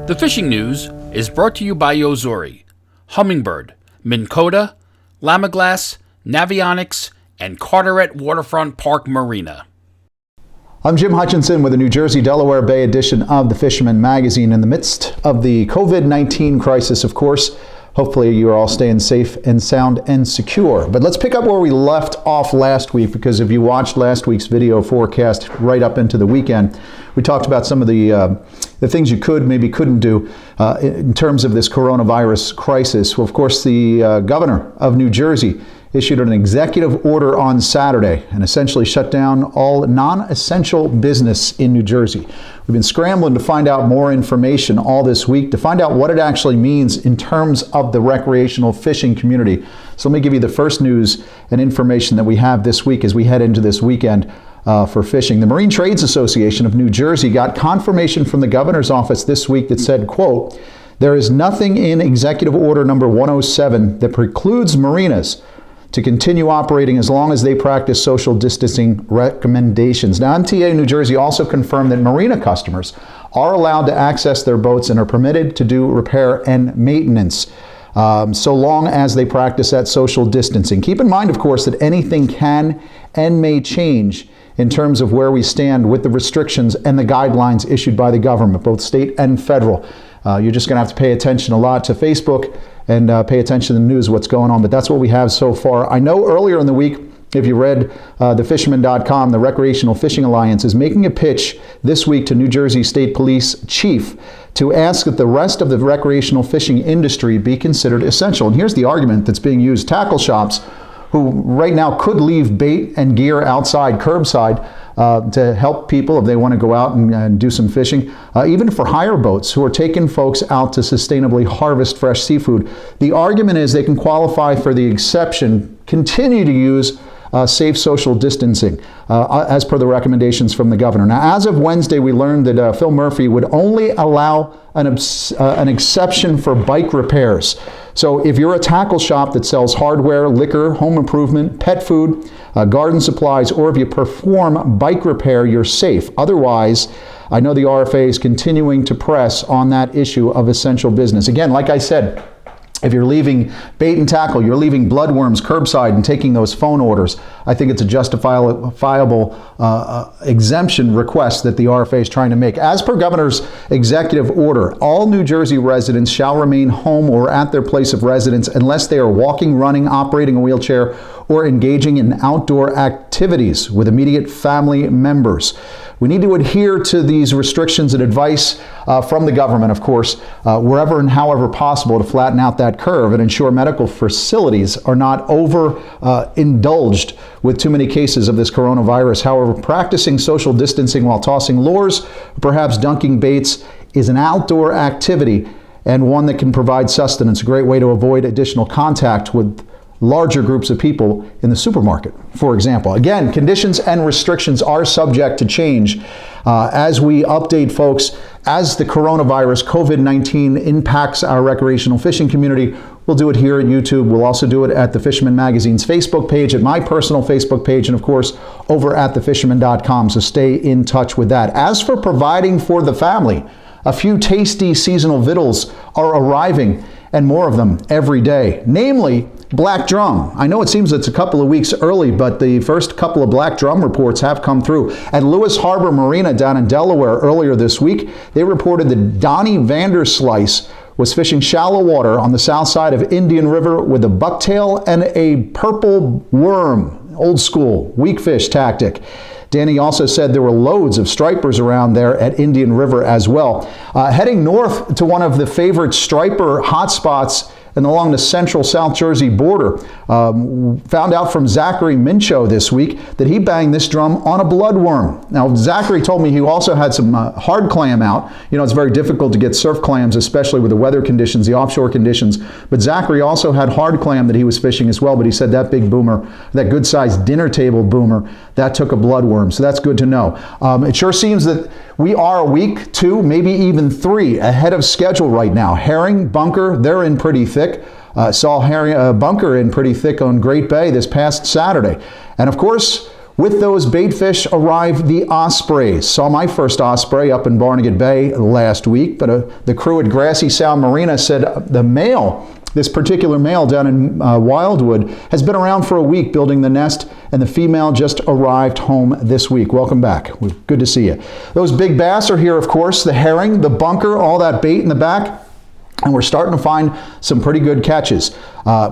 The fishing news is brought to you by Yozori, Humminbird, Minn Kota, Lamaglass, Navionics, and Carteret Waterfront Park Marina. I'm Jim Hutchinson with a New Jersey Delaware Bay edition of the Fisherman magazine. In the midst of the COVID-19 crisis, of course, hopefully you are all staying safe and sound and secure. But let's pick up where we left off last week, because if you watched last week's video forecast right up into the weekend, we talked about some of the things you could, maybe couldn't do in terms of this coronavirus crisis. Well, of course, the governor of New Jersey issued an executive order on Saturday and essentially shut down all non-essential business in New Jersey. We've been scrambling to find out more information all this week to find out what it actually means in terms of the recreational fishing community. So let me give you the first news and information that we have this week as we head into this weekend for fishing. The Marine Trades Association of New Jersey got confirmation from the governor's office this week that said, quote, "There is nothing in Executive Order number 107 that precludes marinas to continue operating as long as they practice social distancing recommendations." Now, MTA New Jersey also confirmed that marina customers are allowed to access their boats and are permitted to do repair and maintenance, so long as they practice that social distancing. Keep in mind, of course, that anything can and may change in terms of where we stand with the restrictions and the guidelines issued by the government, both state and federal. You're just going to have to pay attention a lot to Facebook and pay attention to the news, what's going on. But that's what we have so far. I know earlier in the week, if you read thefisherman.com, the Recreational Fishing Alliance is making a pitch this week to New Jersey State Police Chief to ask that the rest of the recreational fishing industry be considered essential. And here's the argument that's being used. Tackle shops, who right now could leave bait and gear outside curbside to help people if they want to go out and do some fishing, even for hire boats who are taking folks out to sustainably harvest fresh seafood. The argument is they can qualify for the exception, continue to use safe social distancing, as per the recommendations from the governor. Now, as of Wednesday, we learned that Phil Murphy would only allow an exception for bike repairs. So if you're a tackle shop that sells hardware, liquor, home improvement, pet food, garden supplies, or if you perform bike repair, you're safe. Otherwise, I know the RFA is continuing to press on that issue of essential business. Again, like I said, if you're leaving bait and tackle, you're leaving bloodworms curbside and taking those phone orders, I think it's a justifiable exemption request that the RFA is trying to make. As per governor's executive order, all New Jersey residents shall remain home or at their place of residence unless they are walking, running, operating a wheelchair, or engaging in outdoor activities with immediate family members. We need to adhere to these restrictions and advice from the government, of course, wherever and however possible to flatten out that curve and ensure medical facilities are not overindulged with too many cases of this coronavirus. However, practicing social distancing while tossing lures, perhaps dunking baits, is an outdoor activity and one that can provide sustenance, a great way to avoid additional contact with larger groups of people in the supermarket, for example. Again, conditions and restrictions are subject to change as we update folks as the coronavirus, COVID-19, impacts our recreational fishing community. We'll do it here at YouTube. We'll also do it at the Fisherman Magazine's Facebook page, at my personal Facebook page, and of course, over at thefisherman.com. So stay in touch with that. As for providing for the family, a few tasty seasonal victuals are arriving, and more of them every day, namely black drum. I know it seems it's a couple of weeks early, but the first couple of black drum reports have come through. At Lewis Harbor Marina down in Delaware earlier this week, they reported that Donnie Vanderslice was fishing shallow water on the south side of Indian River with a bucktail and a purple worm. Old school, weak fish tactic. Danny also said there were loads of stripers around there at Indian River as well. Heading north to one of the favorite striper hotspots and along the central South Jersey border, found out from Zachary Mincho this week that he banged this drum on a bloodworm. Now, Zachary told me he also had some hard clam out. You know, it's very difficult to get surf clams, especially with the weather conditions, the offshore conditions. But Zachary also had hard clam that he was fishing as well. But he said that big boomer, that good-sized dinner table boomer, that took a bloodworm. So that's good to know. It sure seems that we are a week, 2, maybe even 3 ahead of schedule right now. Herring, bunker, they're in pretty thick. Saw bunker in pretty thick on Great Bay this past Saturday. And of course, With those bait fish arrive the ospreys. Saw my first osprey up in Barnegat Bay last week, but the crew at Grassy Sound Marina said the male, this particular male down in Wildwood, has been around for a week building the nest, and the female just arrived home this week. Welcome back. Good to see you. Those big bass are here, of course, the herring, the bunker, all that bait in the back. And we're starting to find some pretty good catches.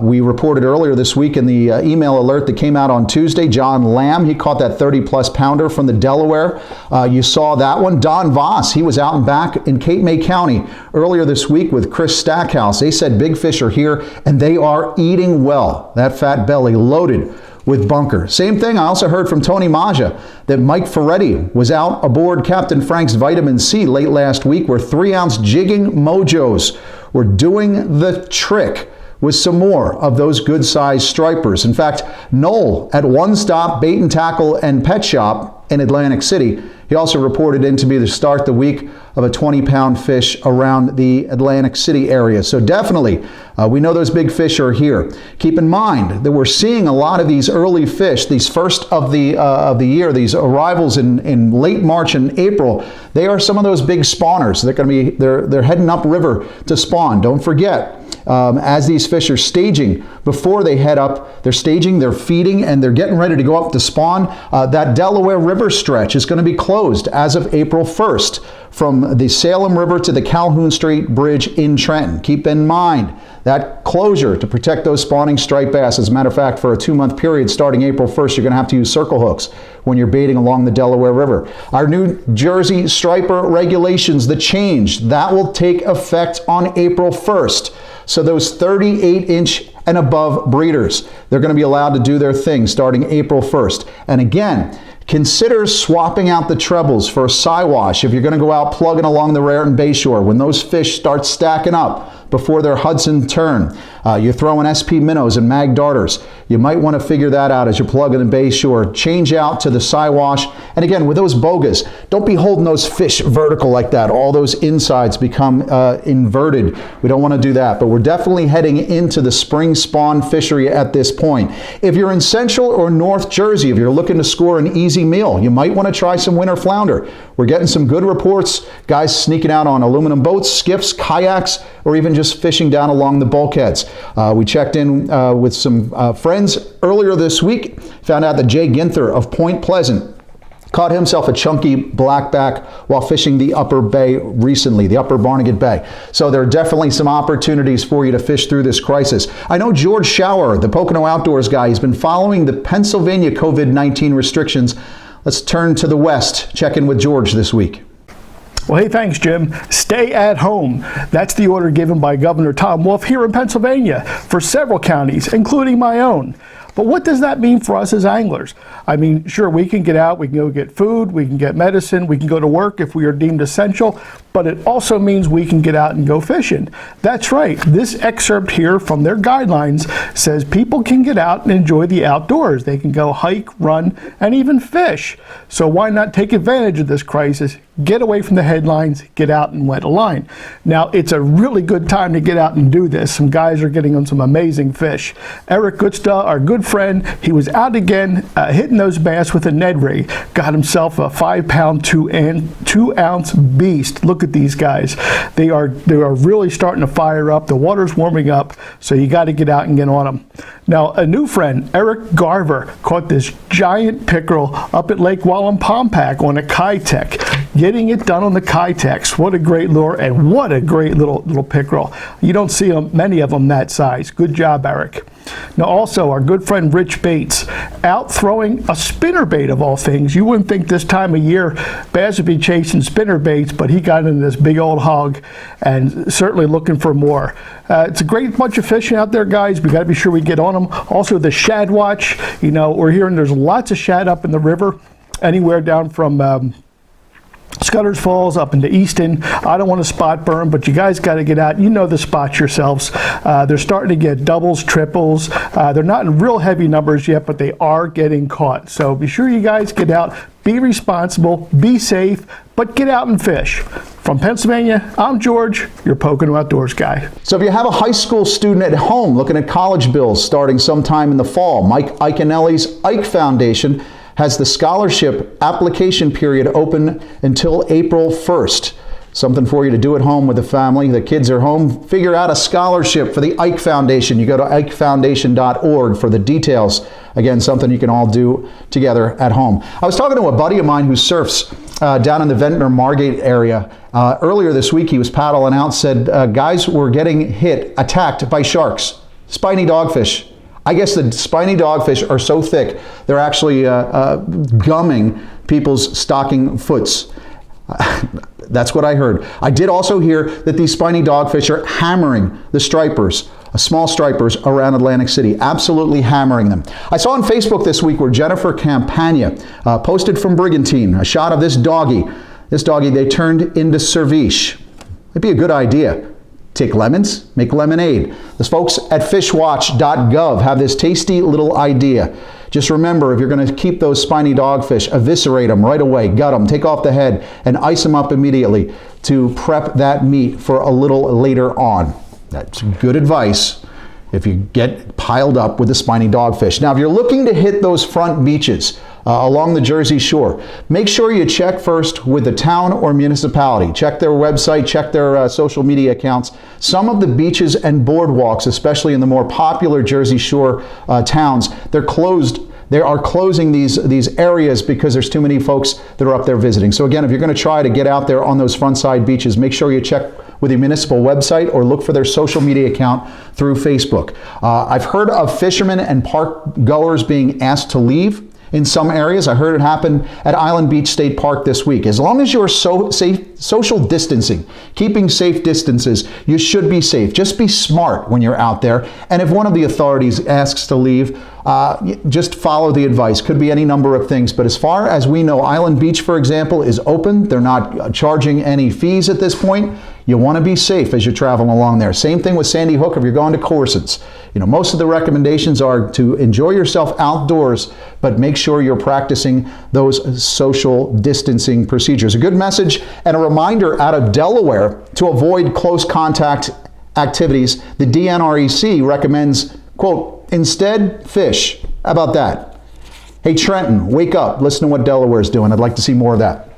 We reported earlier this week in the email alert that came out on Tuesday, John Lamb, he caught that 30-plus pounder from the Delaware. You saw that one. Don Voss, he was out and back in Cape May County earlier this week with Chris Stackhouse. They said big fish are here, and they are eating well. That fat belly loaded with bunker. Same thing I also heard from Tony Maja, that Mike Ferretti was out aboard Captain Frank's Vitamin C late last week, where 3-ounce jigging mojos were doing the trick with some more of those good-sized stripers. In fact, Noel at One Stop Bait and Tackle and Pet Shop in Atlantic City, he also reported in to be the start the week of a 20-pound fish around the Atlantic City area. So definitely, we know those big fish are here. Keep in mind that we're seeing a lot of these early fish, these first of the year, these arrivals in late March and April. They are some of those big spawners. They're going to be they're heading upriver to spawn. Don't forget, as these fish are staging before they head up, they're staging, they're feeding, and they're getting ready to go up to spawn. That Delaware River stretch is going to be closed as of April 1st from the Salem River to the Calhoun Street Bridge in Trenton. Keep in mind that closure to protect those spawning striped bass. As a matter of fact, for a 2-month period starting April 1st, you're going to have to use circle hooks when you're baiting along the Delaware River. Our New Jersey striper regulations, the change, that will take effect on April 1st. So those 38-inch and above breeders, they're going to be allowed to do their thing starting April 1st. And again, consider swapping out the trebles for a Siwash if you're going to go out plugging along the Raritan Bayshore. When those fish start stacking up before their Hudson turn, you're throwing SP minnows and mag darters. You might want to figure that out as you're plugging the Bayshore. Change out to the Siwash. And again, with those bogas, don't be holding those fish vertical like that. All those insides become inverted. We don't want to do that. But we're definitely heading into the spring spawn fishery at this point. If you're in Central or North Jersey, if you're looking to score an easy meal, you might want to try some winter flounder. We're getting some good reports. Guys sneaking out on aluminum boats, skiffs, kayaks, or even just fishing down along the bulkheads. We checked in with some friends earlier this week, found out that Jay Ginther of Point Pleasant caught himself a chunky blackback while fishing the Upper Bay recently, the Upper Barnegat Bay. So there are definitely some opportunities for you to fish through this crisis. I know George Schauer, the Pocono Outdoors guy, has been following the Pennsylvania COVID-19 restrictions. Let's turn to the West. Check in with George this week. Well, hey, thanks, Jim. Stay at home. That's the order given by Governor Tom Wolf here in Pennsylvania for several counties, including my own. But what does that mean for us as anglers? I mean, sure, we can get out, we can go get food, we can get medicine, we can go to work if we are deemed essential, but it also means we can get out and go fishing. That's right. This excerpt here from their guidelines says people can get out and enjoy the outdoors. They can go hike, run, and even fish. So why not take advantage of this crisis? Get away from the headlines, get out and wet a line. Now, it's a really good time to get out and do this. Some guys are getting on some amazing fish. Eric Gutsta, our good friend, he was out again, hitting those bass with a Ned rig. Got himself a 5-pound, 2-ounce beast. Look at these guys. They are really starting to fire up. The water's warming up, so you got to get out and get on them. Now, a new friend, Eric Garver, caught this giant pickerel up at Lake Wallenpompak on a Kitech. Getting it done on the Kitex. What a great lure, and what a great little pickerel. You don't see many of them that size. Good job, Eric. Now also, our good friend Rich Bates, out throwing a spinnerbait of all things. You wouldn't think this time of year bass would be chasing spinnerbaits, but he got into this big old hog and certainly looking for more. It's a great bunch of fishing out there, guys. We got to be sure we get on them. Also, the shad watch. You know, we're hearing there's lots of shad up in the river, anywhere down from Scudder's Falls up into Easton. I don't want to spot burn, but you guys got to get out. You know the spots yourselves. They're starting to get doubles, triples. They're not in real heavy numbers yet, but they are getting caught. So be sure you guys get out, be responsible, be safe, but get out and fish. From Pennsylvania, I'm George, your Pocono Outdoors guy. So if you have a high school student at home looking at college bills starting sometime in the fall, Mike Iconelli's Ike Foundation has the scholarship application period open until April 1st. Something for you to do at home with the family. The kids are home. Figure out a scholarship for the Ike Foundation. You go to ikefoundation.org for the details. Again, something you can all do together at home. I was talking to a buddy of mine who surfs down in the Ventnor-Margate area. Earlier this week, he was paddling out, said guys were getting attacked by sharks, spiny dogfish. I guess the spiny dogfish are so thick, they're actually gumming people's stocking foots. That's what I heard. I did also hear that these spiny dogfish are hammering the stripers, small stripers around Atlantic City, absolutely hammering them. I saw on Facebook this week where Jennifer Campagna posted from Brigantine a shot of this doggy. This doggy they turned into cerviche. It'd be a good idea. Take lemons, make lemonade. The folks at fishwatch.gov have this tasty little idea. Just remember, if you're going to keep those spiny dogfish, eviscerate them right away, gut them, take off the head, and ice them up immediately to prep that meat for a little later on. That's good advice if you get piled up with the spiny dogfish. Now, if you're looking to hit those front beaches along the Jersey Shore, make sure you check first with the town or municipality. Check their website, check their social media accounts. Some of the beaches and boardwalks, especially in the more popular Jersey Shore towns, they're closed. They are closing these areas because there's too many folks that are up there visiting. So again, if you're going to try to get out there on those frontside beaches, make sure you check with the municipal website or look for their social media account through Facebook. I've heard of fishermen and park goers being asked to leave in some areas. I heard it happen at Island Beach State Park this week. As long as you're social distancing, keeping safe distances, you should be safe. Just be smart when you're out there. And if one of the authorities asks to leave, just follow the advice. Could be any number of things. But as far as we know, Island Beach, for example, is open. They're not charging any fees at this point. You want to be safe as you're traveling along there. Same thing with Sandy Hook if you're going to Corson's. You know, most of the recommendations are to enjoy yourself outdoors, but make sure you're practicing those social distancing procedures. A good message and a reminder out of Delaware to avoid close contact activities. The DNREC recommends, quote, instead fish. How about that? Hey, Trenton, wake up. Listen to what Delaware's doing. I'd like to see more of that.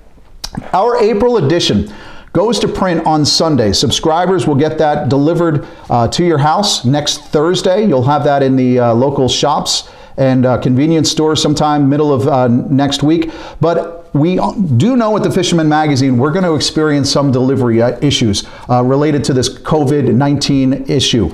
Our April edition goes to print on Sunday. Subscribers will get that delivered to your house next Thursday. You'll have that in the local shops and convenience stores sometime middle of next week. But we do know at the Fisherman magazine, we're going to experience some delivery issues related to this COVID-19 issue,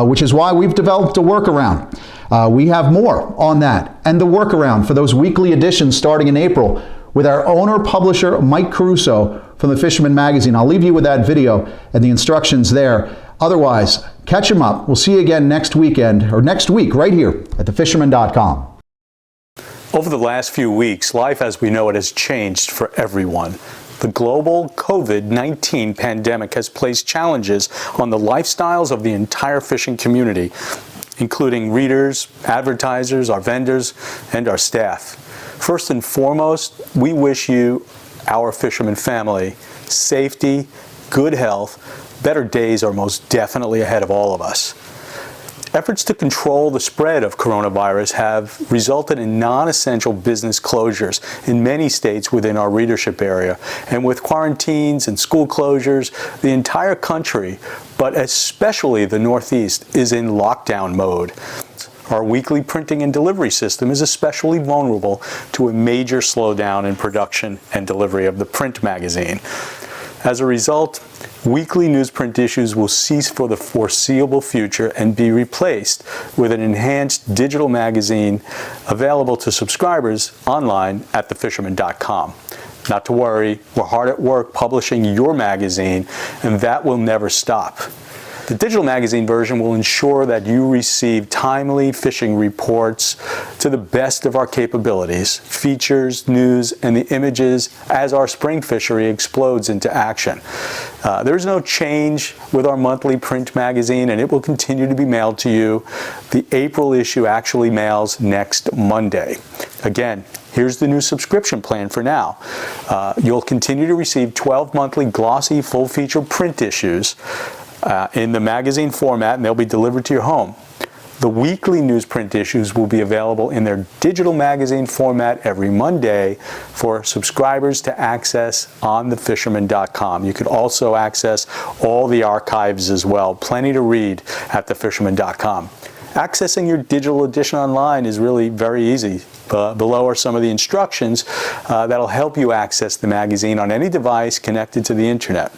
which is why we've developed a workaround. We have more on that and the workaround for those weekly editions starting in April with our owner-publisher, Mike Caruso, from the Fisherman magazine. I'll leave you with that video and the instructions there. Otherwise, catch him up. We'll see you again next week right here at thefisherman.com. Over the last few weeks, life as we know it has changed for everyone. The global COVID-19 pandemic has placed challenges on the lifestyles of the entire fishing community, including readers, advertisers, our vendors, and our staff. First and foremost, we wish you, our fisherman family, safety, good health. Better days are most definitely ahead of all of us. Efforts to control the spread of coronavirus have resulted in non-essential business closures in many states within our readership area. And with quarantines and school closures, the entire country, but especially the Northeast, is in lockdown mode. Our weekly printing and delivery system is especially vulnerable to a major slowdown in production and delivery of the print magazine. As a result, weekly newsprint issues will cease for the foreseeable future and be replaced with an enhanced digital magazine available to subscribers online at thefisherman.com. Not to worry, we're hard at work publishing your magazine, and that will never stop. The digital magazine version will ensure that you receive timely fishing reports to the best of our capabilities, features, news, and the images as our spring fishery explodes into action. There's no change with our monthly print magazine, and it will continue to be mailed to you. The April issue actually mails next Monday. Again, here's the new subscription plan for now. You'll continue to receive 12 monthly glossy full-feature print issues in the magazine format, and they'll be delivered to your home. The weekly newsprint issues will be available in their digital magazine format every Monday for subscribers to access on thefisherman.com. You could also access all the archives as well. Plenty to read at thefisherman.com. Accessing your digital edition online is really very easy. Below are some of the instructions that'll help you access the magazine on any device connected to the internet.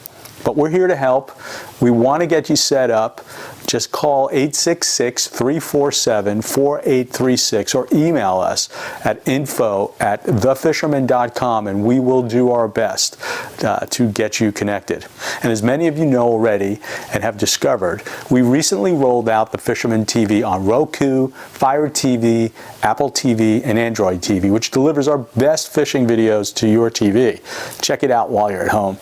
But we're here to help. We want to get you set up. Just call 866-347-4836 or email us at info@thefisherman.com, and we will do our best to get you connected. And as many of you know already and have discovered, we recently rolled out the Fisherman TV on Roku, Fire TV, Apple TV, and Android TV, which delivers our best fishing videos to your TV. Check it out while you're at home.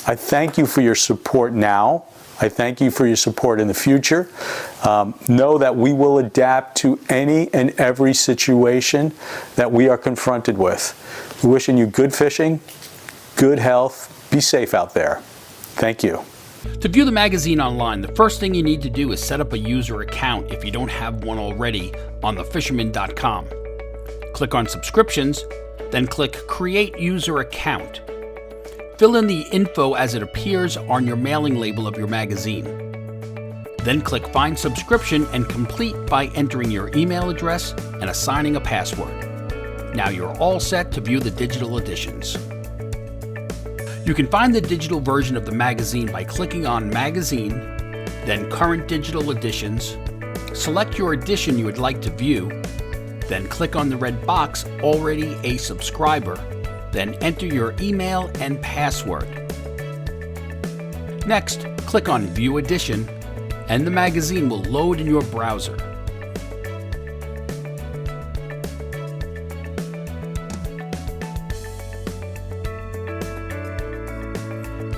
I thank you for your support now. I thank you for your support in the future. Know that we will adapt to any and every situation that we are confronted with. We're wishing you good fishing, good health. Be safe out there. Thank you. To view the magazine online, the first thing you need to do is set up a user account if you don't have one already on thefisherman.com. Click on subscriptions, then click Create User Account. Fill in the info as it appears on your mailing label of your magazine. Then click Find Subscription and complete by entering your email address and assigning a password. Now you're all set to view the digital editions. You can find the digital version of the magazine by clicking on Magazine, then Current Digital Editions. Select your edition you would like to view, then click on the red box Already a Subscriber. Then enter your email and password. Next, click on View Edition, and the magazine will load in your browser.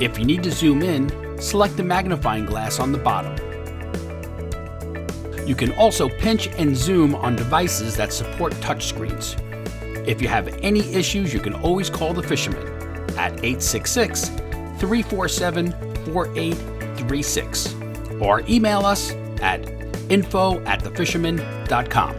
If you need to zoom in, select the magnifying glass on the bottom. You can also pinch and zoom on devices that support touchscreens. If you have any issues, you can always call the Fisherman at 866-347-4836 or email us at info@thefisherman.com.